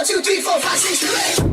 1, 2, 3, 4, 5, 6, 7,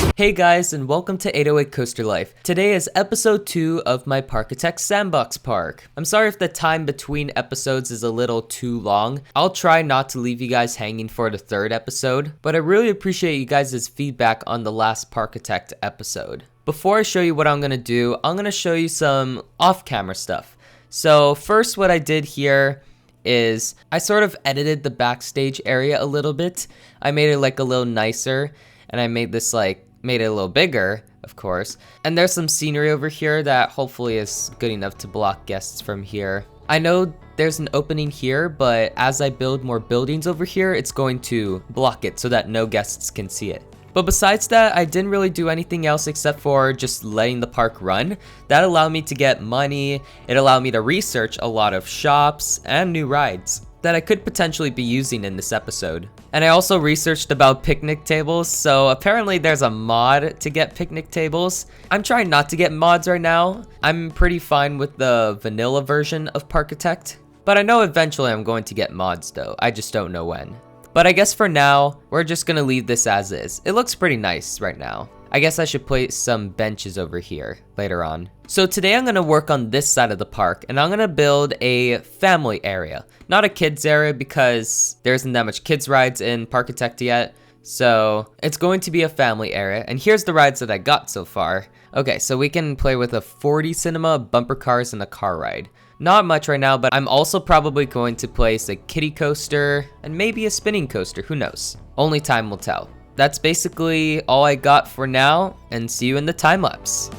8. Hey guys, and welcome to 808 Coaster Life. Today is episode 2 of my Parkitect Sandbox Park. I'm sorry if the time between episodes is a little too long. I'll try not to leave you guys hanging for the third episode, but I really appreciate you guys' feedback on the last Parkitect episode. Before I show you what I'm going to do, I'm going to show you some off-camera stuff. So first, what I did here is I sort of edited the backstage area a little bit. I made it like a little nicer, and I made it a little bigger, of course. And there's some scenery over here that hopefully is good enough to block guests from here. I know there's an opening here, but as I build more buildings over here, it's going to block it so that no guests can see it. But besides that, I didn't really do anything else except for just letting the park run. That allowed me to get money. It allowed me to research a lot of shops and new rides that I could potentially be using in this episode. And I also researched about picnic tables, so apparently there's a mod to get picnic tables. I'm trying not to get mods right now. I'm pretty fine with the vanilla version of Parkitect, but I know eventually I'm going to get mods though. I just don't know when. But I guess for now, we're just gonna leave this as is. It looks pretty nice right now. I guess I should place some benches over here later on. So today I'm gonna work on this side of the park, and I'm gonna build a family area. Not a kids area because there isn't that much kids rides in Parkitect yet. So it's going to be a family area, and here's the rides that I got so far. Okay, so we can play with a 4D cinema, bumper cars, and a car ride. Not much right now, but I'm also probably going to place a kiddie coaster and maybe a spinning coaster, who knows? Only time will tell. That's basically all I got for now, and see you in the time lapse.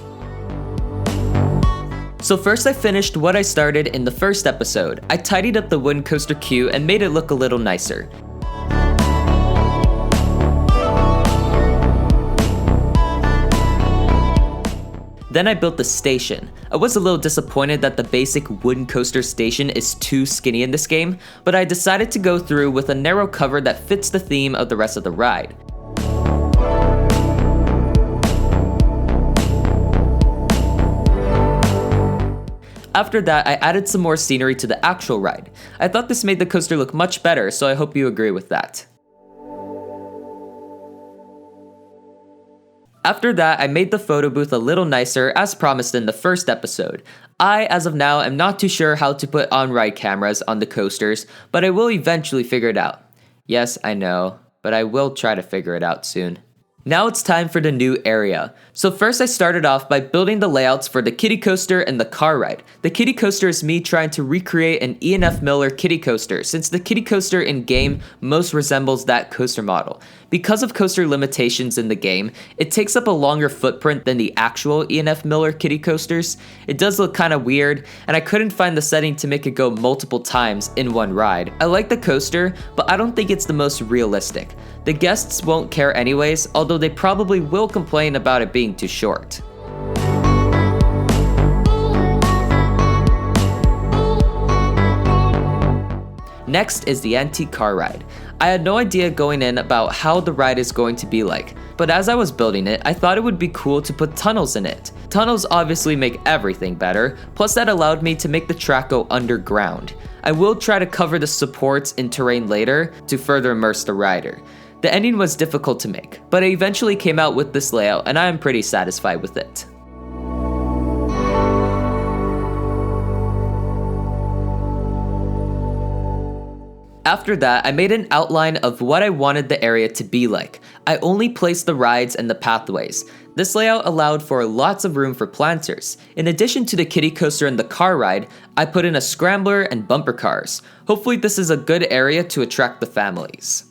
So first I finished what I started in the first episode. I tidied up the wooden coaster queue and made it look a little nicer. Then I built the station. I was a little disappointed that the basic wooden coaster station is too skinny in this game, but I decided to go through with a narrow cover that fits the theme of the rest of the ride. After that, I added some more scenery to the actual ride. I thought this made the coaster look much better, so I hope you agree with that. After that, I made the photo booth a little nicer as promised in the first episode. I, as of now, am not too sure how to put on-ride cameras on the coasters, but I will eventually figure it out. Yes, I know, but I will try to figure it out soon. Now it's time for the new area. So first I started off by building the layouts for the kiddie coaster and the car ride. The kiddie coaster is me trying to recreate an E&F Miler kiddie coaster, since the kiddie coaster in game most resembles that coaster model. Because of coaster limitations in the game, it takes up a longer footprint than the actual E&F Miler kiddie coasters. It does look kinda weird, and I couldn't find the setting to make it go multiple times in one ride. I like the coaster, but I don't think it's the most realistic. The guests won't care anyways, although they probably will complain about it being too short. Next is the antique car ride. I had no idea going in about how the ride is going to be like, but as I was building it, I thought it would be cool to put tunnels in it. Tunnels obviously make everything better, plus that allowed me to make the track go underground. I will try to cover the supports in terrain later to further immerse the rider. The ending was difficult to make, but I eventually came out with this layout and I am pretty satisfied with it. After that, I made an outline of what I wanted the area to be like. I only placed the rides and the pathways. This layout allowed for lots of room for planters. In addition to the kiddie coaster and the car ride, I put in a scrambler and bumper cars. Hopefully this is a good area to attract the families.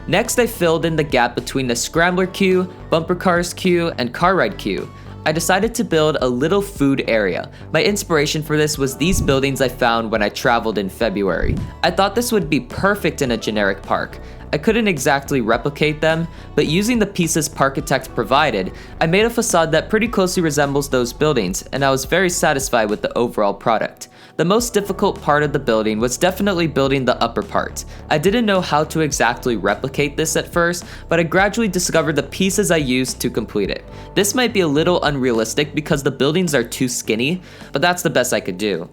Next, I filled in the gap between the scrambler queue, bumper cars queue, and car ride queue. I decided to build a little food area. My inspiration for this was these buildings I found when I traveled in February. I thought this would be perfect in a generic park. I couldn't exactly replicate them, but using the pieces Parkitect provided, I made a facade that pretty closely resembles those buildings, and I was very satisfied with the overall product. The most difficult part of the building was definitely building the upper part. I didn't know how to exactly replicate this at first, but I gradually discovered the pieces I used to complete it. This might be a little unrealistic because the buildings are too skinny, but that's the best I could do.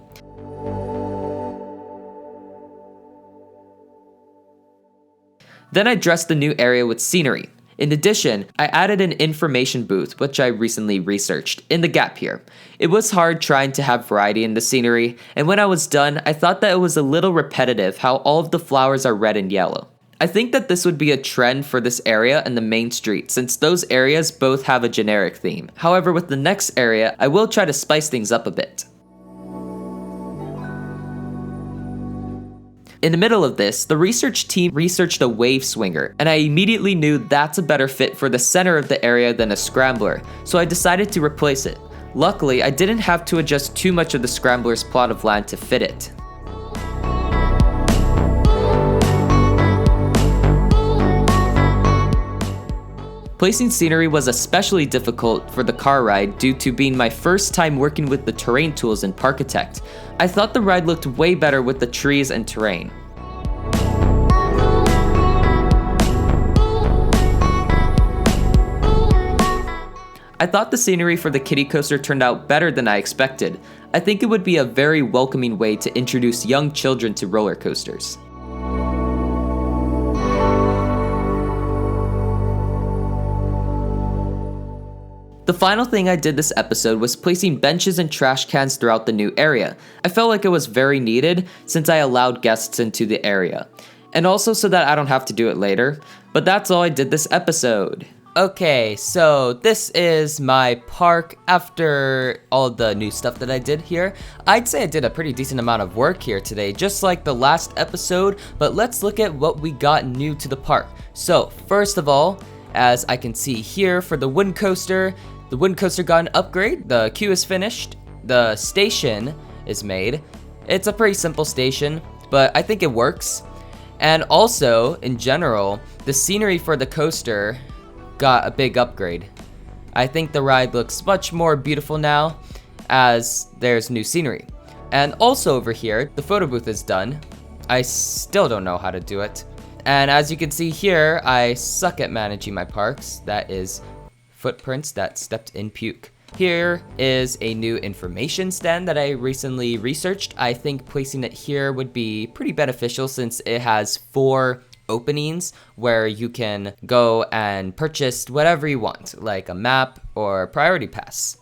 Then I dressed the new area with scenery. In addition, I added an information booth, which I recently researched, in the gap here. It was hard trying to have variety in the scenery, and when I was done, I thought that it was a little repetitive how all of the flowers are red and yellow. I think that this would be a trend for this area and the main street, since those areas both have a generic theme. However, with the next area, I will try to spice things up a bit. In the middle of this, the research team researched a wave swinger, and I immediately knew that's a better fit for the center of the area than a scrambler, so I decided to replace it. Luckily, I didn't have to adjust too much of the scrambler's plot of land to fit it. Placing scenery was especially difficult for the car ride due to being my first time working with the terrain tools in Parkitect. I thought the ride looked way better with the trees and terrain. I thought the scenery for the kiddie coaster turned out better than I expected. I think it would be a very welcoming way to introduce young children to roller coasters. The final thing I did this episode was placing benches and trash cans throughout the new area. I felt like it was very needed since I allowed guests into the area, and also so that I don't have to do it later. But that's all I did this episode. Okay, so this is my park after all the new stuff that I did here. I'd say I did a pretty decent amount of work here today, just like the last episode, but let's look at what we got new to the park. So, first of all, as I can see here for the wind coaster, the wind coaster got an upgrade, the queue is finished, the station is made. It's a pretty simple station, but I think it works. And also, in general, the scenery for the coaster got a big upgrade. I think the ride looks much more beautiful now as there's new scenery. And also over here, the photo booth is done. I still don't know how to do it. And as you can see here, I suck at managing my parks. That is footprints that stepped in puke. Here is a new information stand that I recently researched. I think placing it here would be pretty beneficial since it has 4 openings where you can go and purchase whatever you want, like a map or priority pass.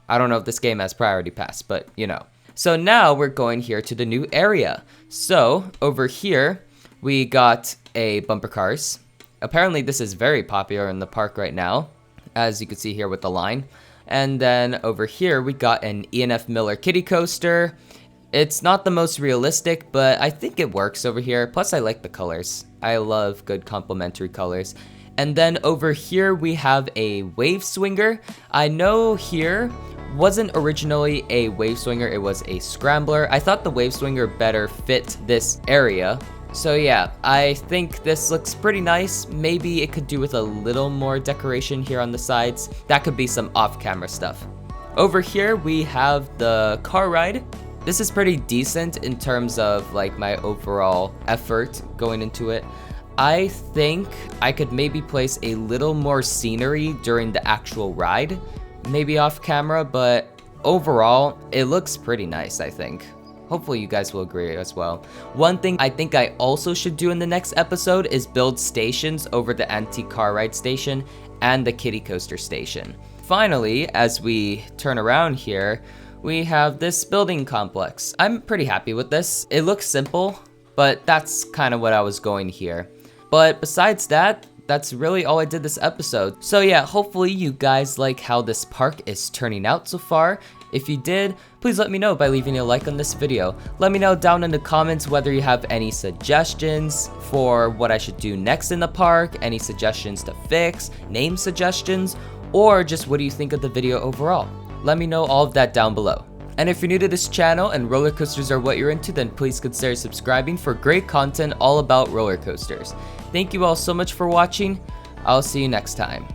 I don't know if this game has priority pass, but you know. So now we're going here to the new area. So over here, we got a bumper cars. Apparently this is very popular in the park right now, as you can see here with the line. And then over here, we got an E&F Miler kiddie coaster. It's not the most realistic, but I think it works over here. Plus, I like the colors. I love good complementary colors. And then over here, we have a wave swinger. I know here wasn't originally a wave swinger, it was a scrambler. I thought the wave swinger better fit this area. So yeah, I think this looks pretty nice. Maybe it could do with a little more decoration here on the sides. That could be some off-camera stuff. Over here, we have the car ride. This is pretty decent in terms of like my overall effort going into it. I think I could maybe place a little more scenery during the actual ride, maybe off camera, but overall, it looks pretty nice, I think. Hopefully you guys will agree as well. One thing I think I also should do in the next episode is build stations over the antique car ride station and the kiddie coaster station. Finally, as we turn around here, we have this building complex. I'm pretty happy with this. It looks simple, but that's kind of what I was going here. But besides that, that's really all I did this episode. So yeah, hopefully you guys like how this park is turning out so far. If you did, please let me know by leaving a like on this video. Let me know down in the comments whether you have any suggestions for what I should do next in the park, any suggestions to fix, name suggestions, or just what do you think of the video overall. Let me know all of that down below. And if you're new to this channel and roller coasters are what you're into, then please consider subscribing for great content all about roller coasters. Thank you all so much for watching. I'll see you next time.